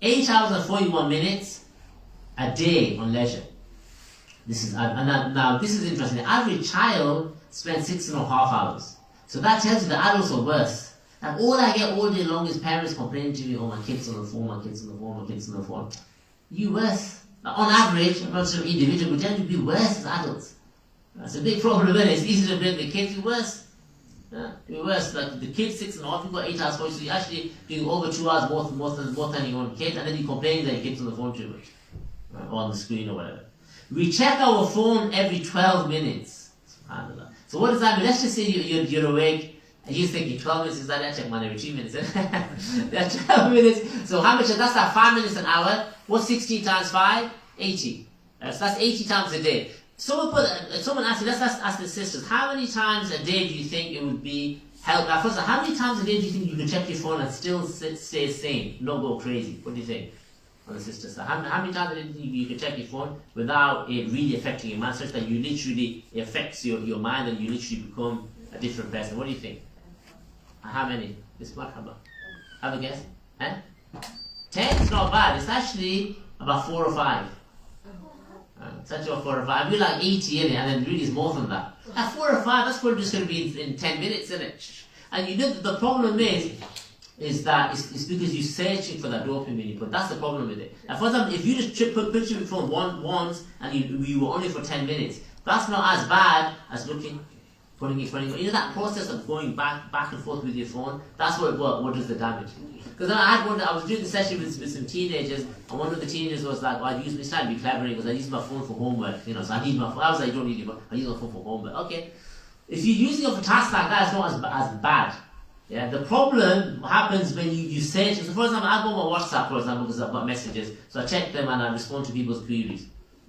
8 hours and 41 minutes a day on leisure. This is now this is interesting. The average child spends 6.5 hours. So that tells you the adults are worse. And all I get all day long is parents complaining to me, oh, my kid's on the phone, my kid's on the phone, my kid's on the phone. You worse. Now, on average, I'm not sure individual, we tend to be worse as adults. That's a big problem, isn't it? It's easy to blame the kids, you're worse. You're worse. Like the kids 6.5, you've got 8 hours for you, so you're actually doing over 2 hours more than your own kid, and then you complain that your kid's on the phone too much. Or on the screen or whatever. We check our phone every 12 minutes. SubhanAllah. So what does that mean? Let's just say you're awake, and you're thinking 12 minutes is that? I check mine every 3 minutes. That's 12 minutes. So how much? That's that 5 minutes an hour. What's 16 times 5? 80. So that's 80 times a day. Someone asked me, let's ask the sisters, how many times a day do you think it would be help? Now, first of all, how many times a day do you think you can check your phone and still stay sane, not go crazy? What do you think? On the sister side, how many times a day do you can check your phone without it really affecting your mind, such that you literally, it affects your mind and you literally become a different person? What do you think? How many? This marhaba. Have a guess? 10 is not bad. It's actually about 4 or 5. It's actually about 4 or 5. We're like 80 in it, and then really it's more than that. At 4 or 5, that's probably just going to be in 10 minutes, isn't it? And you know the problem is that it's because you're searching for that dopamine, but that's the problem with it. Now, for example, if you just put your phone once and you were only for 10 minutes, that's not as bad as putting it. You know that process of going back and forth with your phone, that's what does the damage. Because I was doing the session with some teenagers, and one of the teenagers was like, well, it's trying to be clever, because I use my phone for homework, so I need my phone. I was like, you don't need it, but I use my phone for homework. Okay. If you're using it for tasks like that, it's not as bad. Yeah, the problem happens when you search. So for example, I go on my WhatsApp, for example, because I've got messages, so I check them and I respond to people's queries.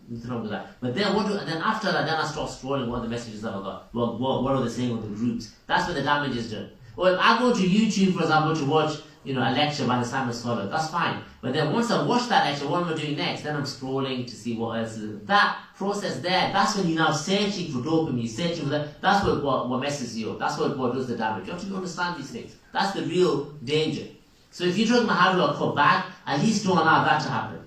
Nothing wrong with that. But then and then after that, then I start scrolling what the messages I've got. Well, what are they saying on the groups? That's where the damage is done. Or if I go to YouTube, for example, to watch a lecture by the Islamic scholar, that's fine. But then once I watch that lecture, what am I doing next? Then I'm scrolling to see what else is. That process there, that's when you're now searching for dopamine, you're searching for that. That's what messes you up. That's what does the damage. You have to understand these things. That's the real danger. So if you're talking about how do I cut back, at least don't allow that to happen.